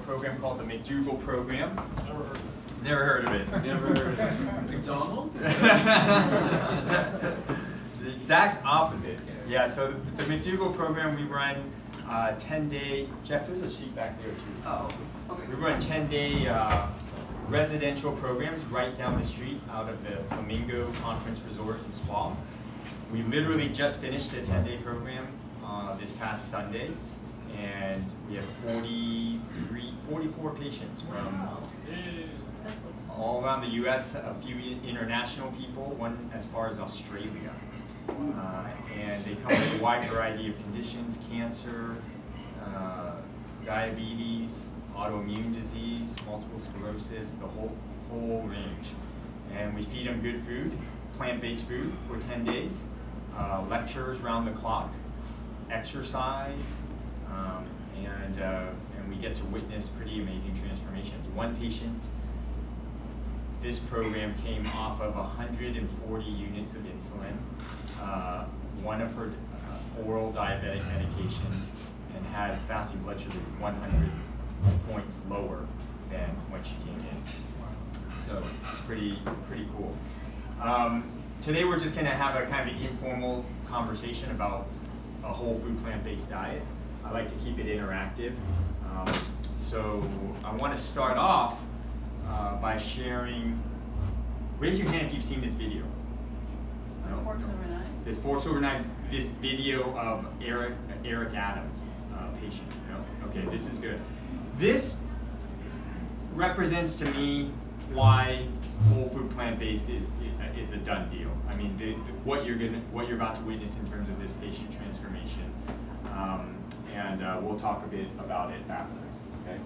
program called the McDougall program. Never heard of it. Never heard of it. Never heard of it. McDonald's? The exact opposite. Yeah, so the McDougall program, we run 10-day, Jeff, there's a sheet back there too. Oh, okay. We run 10-day residential programs right down the street out of the Flamingo Conference Resort and Spa. We literally just finished a 10-day program this past Sunday, and we have 44 patients from all around the U.S., a few international people, one as far as Australia. And they come with a wide variety of conditions: cancer, diabetes, autoimmune disease, multiple sclerosis, the whole range. And we feed them good food, plant-based food for 10 days, lectures round the clock, exercise, and we get to witness pretty amazing transformations. One patient, this program came off of 140 units of insulin, one of her oral diabetic medications, and had fasting blood sugars 100 points lower than when she came in. So it's pretty cool. Today we're just gonna have a kind of informal conversation about a whole food plant-based diet. I like to keep it interactive. So I want to start off by sharing. Raise your hand if you've seen this video. Forks Over Knives? This Forks Over Knives, this video of Eric Adams, patient. No? Okay, this is good. This represents to me why whole food plant-based is a done deal. I mean, what you're about to witness in terms of this patient transformation, and we'll talk a bit about it after. Okay.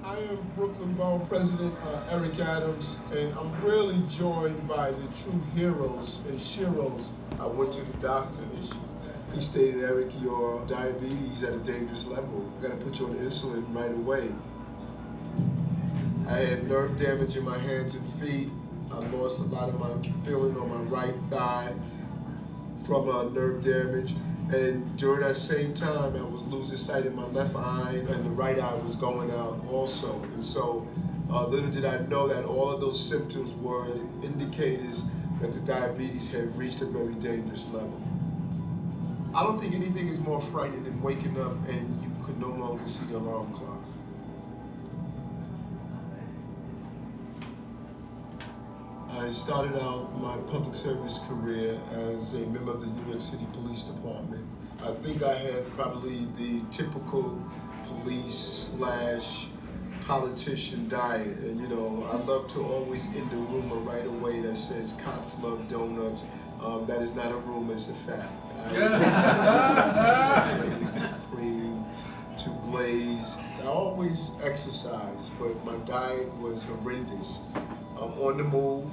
I am Brooklyn Borough President Eric Adams, and I'm really joined by the true heroes and sheroes. I went to the doctor's an issue. He stated, Eric, your diabetes at a dangerous level. We gotta put you on insulin right away. I had nerve damage in my hands and feet. I lost a lot of my feeling on my right thigh from nerve damage. And during that same time, I was losing sight in my left eye, and the right eye was going out also. And so little did I know that all of those symptoms were indicators that the diabetes had reached a very dangerous level. I don't think anything is more frightening than waking up and you could no longer see the alarm clock. I started out my public service career as a member of the New York City Police Department. I think I had probably the typical police/politician diet. And you know, I love to always end the rumor right away that says cops love donuts. That is not a rumor, it's a fact. To clean, to glaze. I always exercise, but my diet was horrendous. On the move.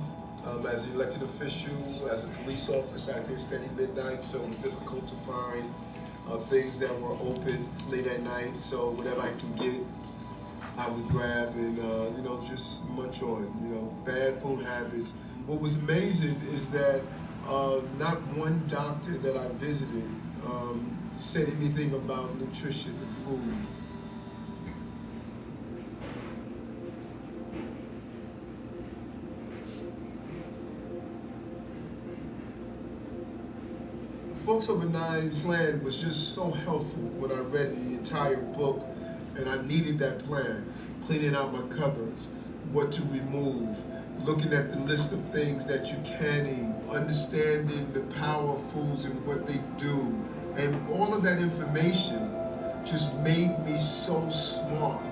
As an elected official, as a police officer, I did steady midnight, so it was difficult to find things that were open late at night. So whatever I can get, I would grab and you know, just munch on. You know, bad food habits. What was amazing is that not one doctor that I visited said anything about nutrition and food. Forks Over Knives plan was just so helpful when I read the entire book, and I needed that plan. Cleaning out my cupboards, what to remove, looking at the list of things that you can eat, understanding the power of foods and what they do, and all of that information just made me so smart.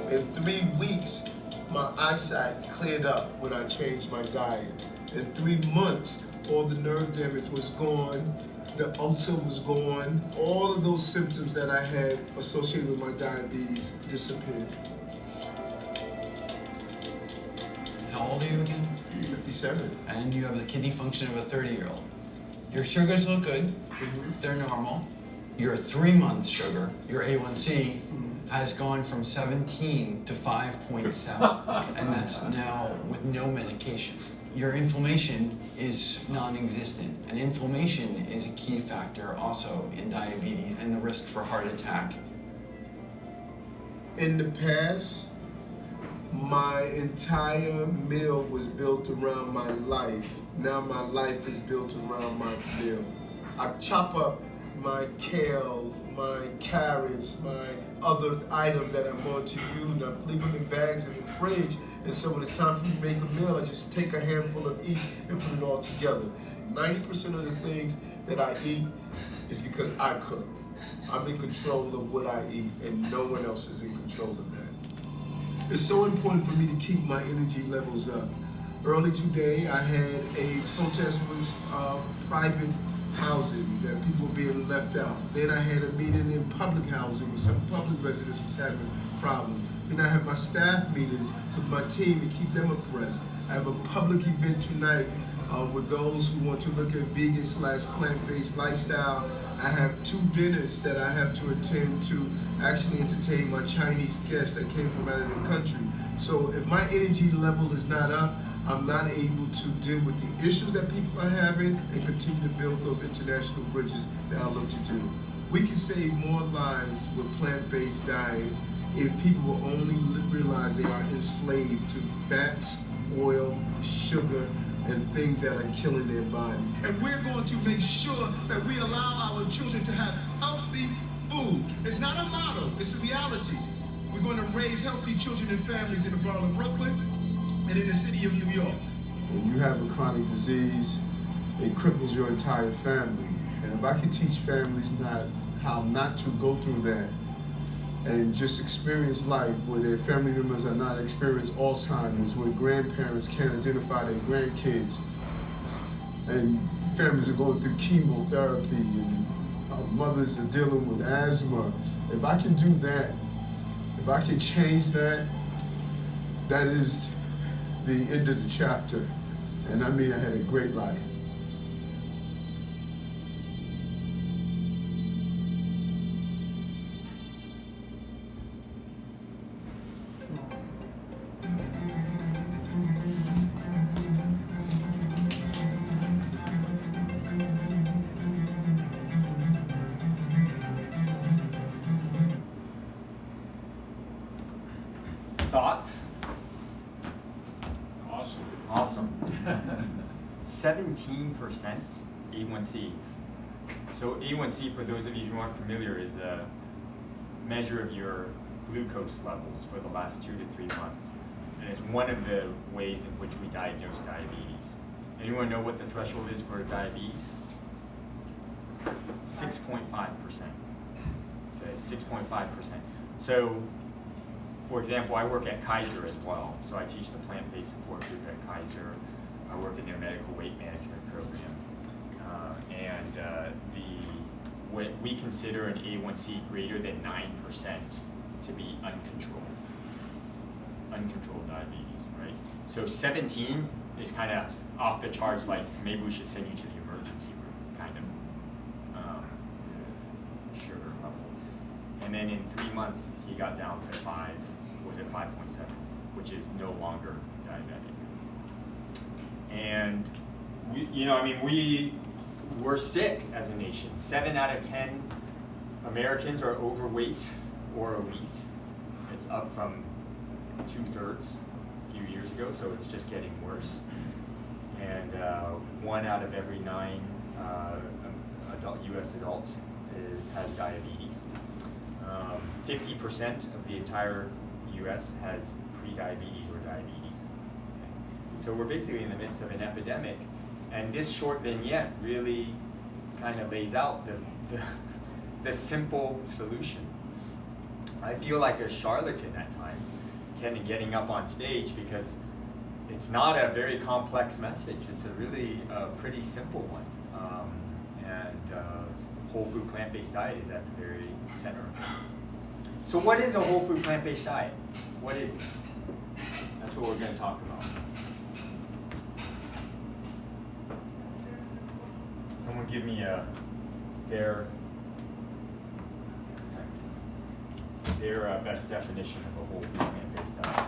In 3 weeks, my eyesight cleared up when I changed my diet. In 3 months, all the nerve damage was gone, the ulcer was gone, all of those symptoms that I had associated with my diabetes disappeared. How old are you again? 57. And you have the kidney function of a 30-year-old. Your sugars look good, they're normal. Your 3-month sugar, your A1C, has gone from 17 to 5.7, and that's now with no medication. Your inflammation is non-existent, and inflammation is a key factor also in diabetes and the risk for heart attack. In the past, my entire meal was built around my life. Now my life is built around my meal. I chop up my kale, my carrots, my other items that I'm going to use, and I leave them in bags in the fridge. And so when it's time for me to make a meal, I just take a handful of each and put it all together. 90% of the things that I eat is because I cook. I'm in control of what I eat, and no one else is in control of that. It's so important for me to keep my energy levels up. Early today, I had a protest with private housing, that people were being left out. Then I had a meeting in public housing where some public residents was having problems. Then I had my staff meeting with my team to keep them abreast. I have a public event tonight with those who want to look at vegan/plant-based lifestyle. I have 2 dinners that I have to attend to actually entertain my Chinese guests that came from out of the country. So if my energy level is not up, I'm not able to deal with the issues that people are having and continue to build those international bridges that I look to do. We can save more lives with plant-based diet if people will only realize they are enslaved to fats, oil, sugar, and things that are killing their body. And we're going to make sure that we allow our children to have healthy food. It's not a motto, it's a reality. We're going to raise healthy children and families in the borough of Brooklyn and in the city of New York. When you have a chronic disease, it cripples your entire family. And if I can teach families how not to go through that and just experience life where their family members are not experiencing Alzheimer's, where grandparents can't identify their grandkids, and families are going through chemotherapy, and mothers are dealing with asthma. If I can do that, if I can change that, that is the end of the chapter. And I mean, I had a great life. Thoughts? Awesome. Awesome. 17% A1C. So A1C, for those of you who aren't familiar, is a measure of your glucose levels for the last 2 to 3 months. And it's one of the ways in which we diagnose diabetes. Anyone know what the threshold is for diabetes? 6.5%. Okay, 6.5%. So, for example, I work at Kaiser as well. So I teach the plant-based support group at Kaiser. I work in their medical weight management program. What we consider an A1C greater than 9% to be uncontrolled diabetes, right? So 17 is kind of off the charts, like maybe we should send you to the emergency room, kind of sugar level. And then in 3 months, he got down to 5.7, which is no longer diabetic. And we're sick as a nation. 7 out of 10 Americans are overweight or obese. It's up from 2/3 a few years ago, so it's just getting worse. And 1 out of every 9 U.S. adults has diabetes. 50% of the entire U.S. has pre-diabetes or diabetes. So we're basically in the midst of an epidemic, and this short vignette really kind of lays out the simple solution. I feel like a charlatan at times, getting up on stage, because it's not a very complex message. It's a really pretty simple one, and whole food plant-based diet is at the very center of it. So what is a whole food plant-based diet? What is it? That's what we're going to talk about. Someone give me a fair. their best definition of a whole food plant-based diet.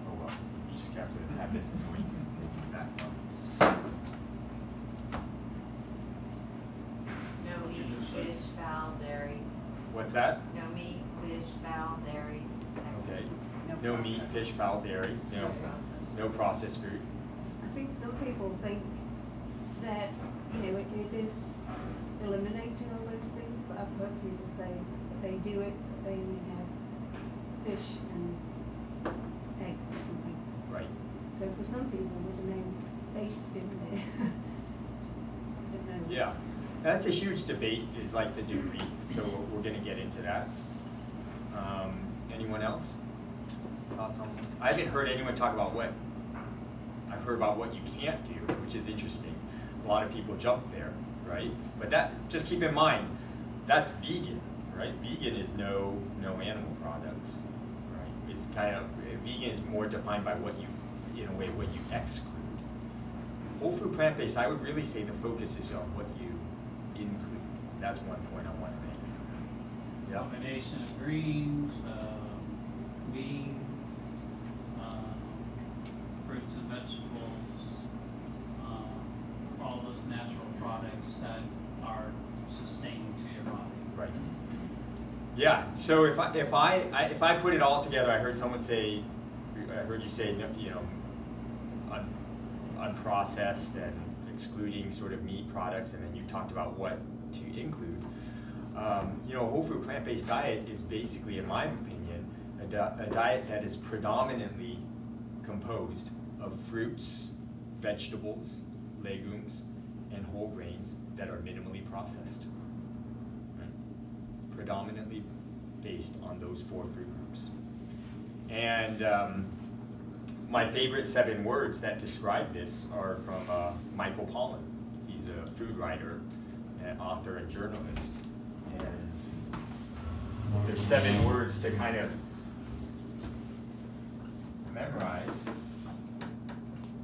Oh well, you just have to have this in the week and back up. No meat, fish, fowl, dairy. What's that? No meat, fish, fowl, dairy. Okay. No meat, fish, fowl, dairy. No processed food. I think some people think that, it is eliminating all those things, but I've heard people say if they do it, they only have fish and eggs or something. Right. So for some people, there's a name based in there. I don't know. Yeah. That's a huge debate, is like the degree, so we're gonna get into that. Anyone else? Thoughts on? I haven't heard anyone talk about what. I've heard about what you can't do, which is interesting. A lot of people jump there, right? But that, just keep in mind, that's vegan, right? Vegan is no animal products, right? It's kind of, vegan is more defined by what you, in a way, what you exclude. Whole food plant-based, I would really say the focus is on what you include. That's one point I want to make. Yeah. Combination of greens, beans, fruits and vegetables, all those natural products that are sustaining to your body. Right. Yeah. So if I put it all together, I heard someone say, I heard you say, unprocessed and excluding sort of meat products, and then you talked about what to include. A whole food plant-based diet is basically, in my opinion, a diet that is predominantly composed of fruits, vegetables, legumes, and whole grains that are minimally processed. Right? Predominantly based on those 4 food groups. And my favorite 7 words that describe this are from Michael Pollan. He's a food writer, an author, and journalist. And there's 7 words to kind of memorize.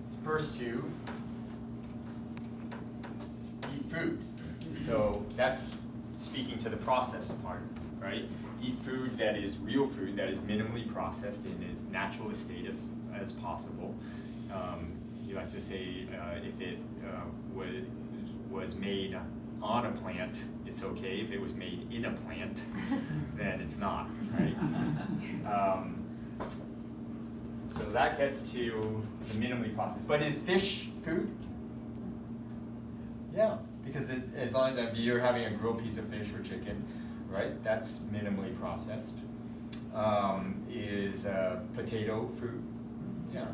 His first 2, eat food. So that's speaking to the processed part, right? Eat food that is real food, that is minimally processed in as natural a state as possible. He likes to say if it was made on a plant, it's okay. If it was made in a plant, then it's not, right? So that gets to the minimally processed. But is fish food? Yeah, because as long as if you're having a grilled piece of fish or chicken, right, that's minimally processed. Is potato food? Yeah.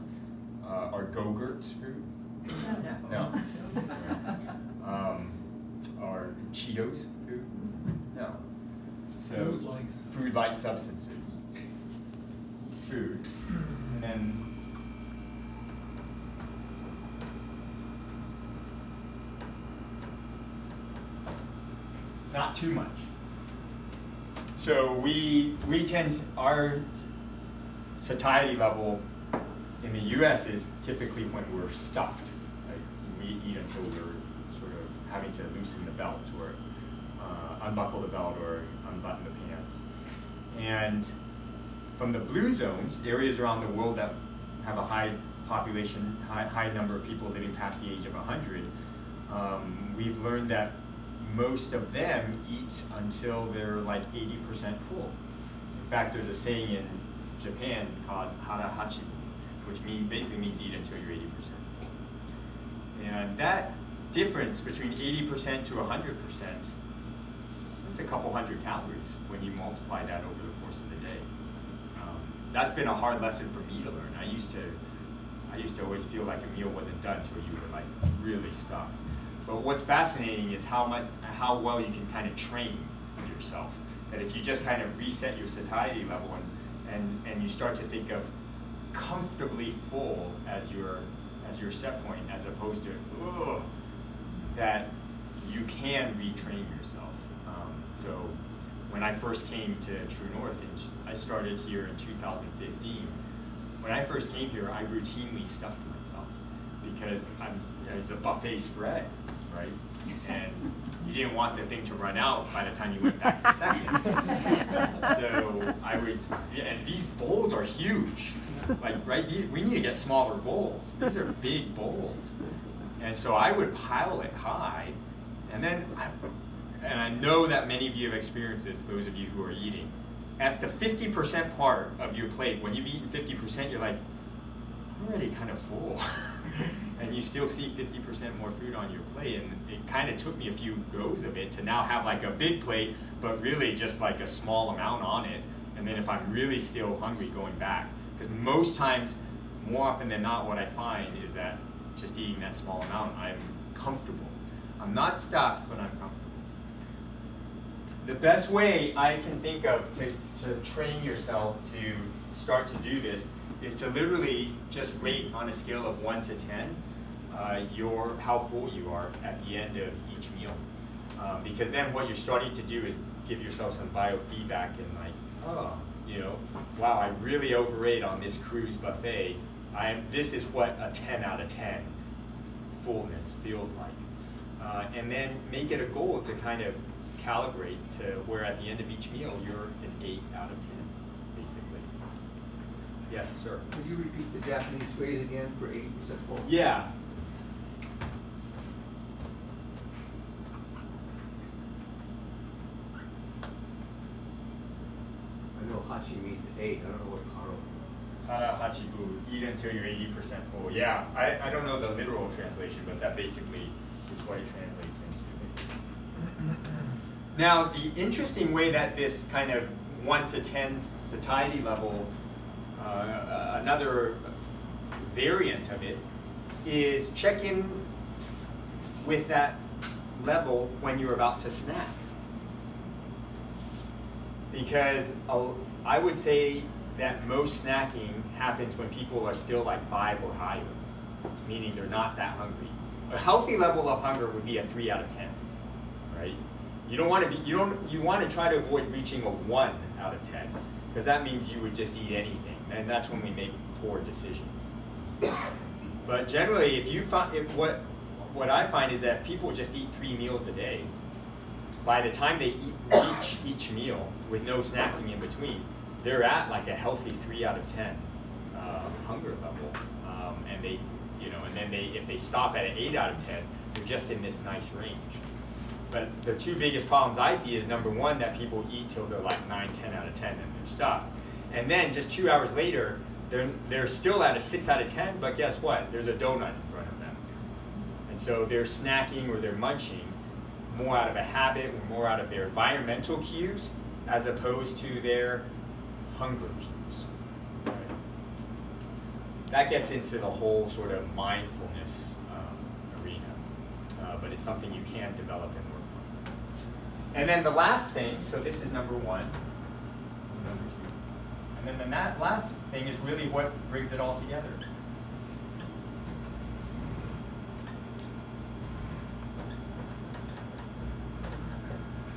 Are Go-Gurts food? No. Are Cheetos food? No. So food-like substances. Food. And then not too much. So we tend, our satiety level in the US is typically when we're stuffed. Right? We eat until we're sort of having to loosen the belt or unbuckle the belt or unbutton the pants. And from the blue zones, areas around the world that have a high population, high number of people living past the age of 100, we've learned that most of them eat until they're like 80% full. In fact, there's a saying in Japan called harahachi, which basically means eat until you're 80% full. And that difference between 80% to 100%, that's a couple hundred calories when you multiply that over the course of the day. That's been a hard lesson for me to learn. I used to always feel like a meal wasn't done until you were like really stuffed. But what's fascinating is how well you can kind of train yourself. That if you just kind of reset your satiety level and you start to think of comfortably full as your set point, as opposed to that you can retrain yourself. So when I first came to True North, and I started here in 2015. When I first came here, I routinely stuffed myself because it's a buffet spread, right? and you didn't want the thing to run out by the time you went back for seconds. So I would, and these bowls are huge. Like, right, we need to get smaller bowls. These are big bowls. And so I would pile it high, and then, and I know that many of you have experienced this, those of you who are eating. At the 50% part of your plate, when you've eaten 50%, you're like, I'm already kind of full. And you still see 50% more food on your plate, and it kind of took me a few goes of it to now have like a big plate, but really just like a small amount on it. And then if I'm really still hungry, going back. Because most times, more often than not, what I find is that just eating that small amount, I'm comfortable. I'm not stuffed, but I'm comfortable. The best way I can think of to train yourself to start to do this is to literally just rate on a scale of 1 to 10 how full you are at the end of each meal. Because then what you're starting to do is give yourself some biofeedback and like, oh, you know, wow, I really overate on this cruise buffet. This is what a 10 out of 10 fullness feels like. And then make it a goal to kind of calibrate to where at the end of each meal you're an 8 out of 10, basically. Yes, sir. Could you repeat the Japanese phrase again for 80% full? Yeah. I know hachi means 8. I don't know what haro. Hara hachibu, eat until you're 80% full. Yeah, I don't know the literal translation, but that basically is what it translates into. Now, the interesting way that this kind of 1 to 10 satiety level, another variant of it, is check in with that level when you're about to snack. Because I would say that most snacking happens when people are still like 5 or higher, meaning they're not that hungry. A healthy level of hunger would be a 3 out of 10, right? You don't want to be, you want to try to avoid reaching a 1 out of 10, because that means you would just eat anything, and that's when we make poor decisions. But generally, if you find, what I find is that if people just eat 3 meals a day, by the time they reach each meal with no snacking in between, they're at like a healthy 3 out of 10 hunger level, and they, you know, and then if they stop at an 8 out of 10, they're just in this nice range. But the two biggest problems I see is, number one, that people eat till they're like 9, 10 out of 10 and they're stuffed, and then just 2 hours later, they're still at a 6 out of 10, but guess what? There's a donut in front of them, and so they're snacking or they're munching more out of a habit or more out of their environmental cues as opposed to their hunger cues. Right? That gets into the whole sort of mindfulness arena, but it's something you can develop and work on. And then the last thing, so this is number 1, number 2, and then that last thing is really what brings it all together.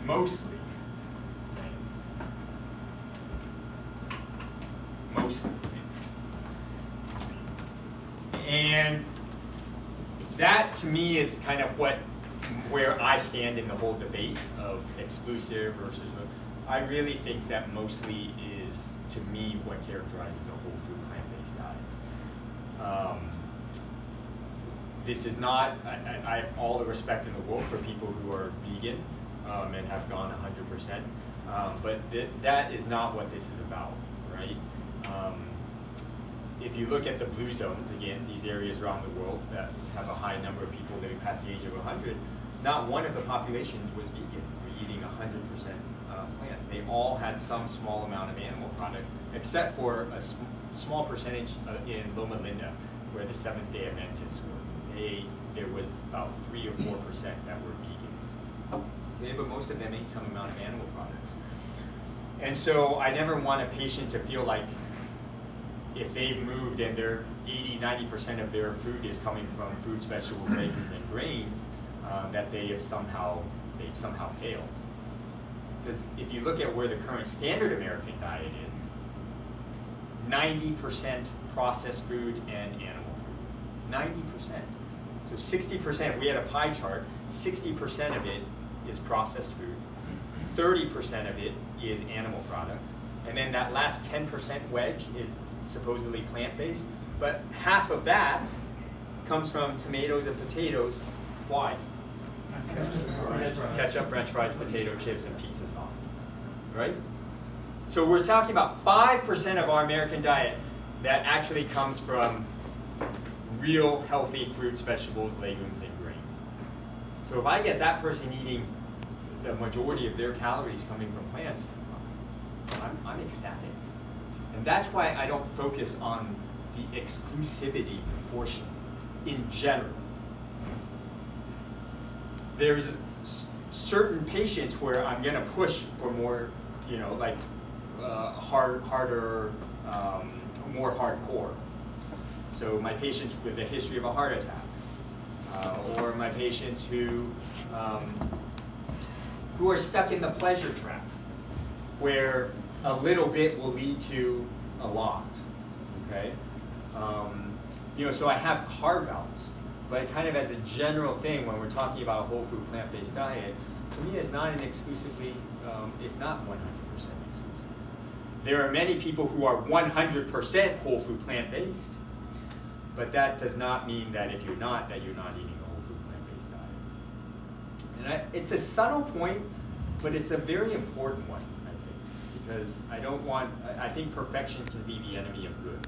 Mostly things. Mostly things. And that to me is kind of where I stand in the whole debate of exclusive versus I really think that mostly is, to me, what characterizes a whole food plant-based diet. This is not, I have all the respect in the world for people who are vegan and have gone 100%, but that is not what this is about, right? If you look at the blue zones, again, these areas around the world that have a high number of people living past the age of 100, not one of the populations was vegan or eating 100% plants. They all had some small amount of animal products, except for a small percentage in Loma Linda, where the Seventh-day Adventists were. There was about 3 or 4% that were vegans. Yeah, but most of them ate some amount of animal products. And so I never want a patient to feel like if they've moved and they're 80–90% of their food is coming from fruits, vegetables, legumes, and grains, that they've somehow failed. Because if you look at where the current standard American diet is, 90% processed food and animal food. 90%. So 60%, we had a pie chart, 60% of it is processed food, 30% of it is animal products, and then that last 10% wedge is supposedly plant-based, but half of that comes from tomatoes and potatoes. Why? Ketchup, French fries, potato chips, and pizza sauce, right? So we're talking about 5% of our American diet that actually comes from real healthy fruits, vegetables, legumes, and grains. So if I get that person eating the majority of their calories coming from plants, I'm ecstatic. And that's why I don't focus on the exclusivity portion in general. There's certain patients where I'm gonna push for more, you know, like harder, more hardcore. So my patients with a history of a heart attack, or my patients who are stuck in the pleasure trap, where a little bit will lead to a lot, okay? You know, so I have carve-outs, but kind of as a general thing, when we're talking about a whole food plant-based diet, to me it's not an exclusively, it's not 100% exclusive. There are many people who are 100% whole food plant-based, but that does not mean that if you're not, that you're not eating a whole food plant-based diet. And it's a subtle point, but it's a very important one, I think, because I think perfection can be the enemy of good.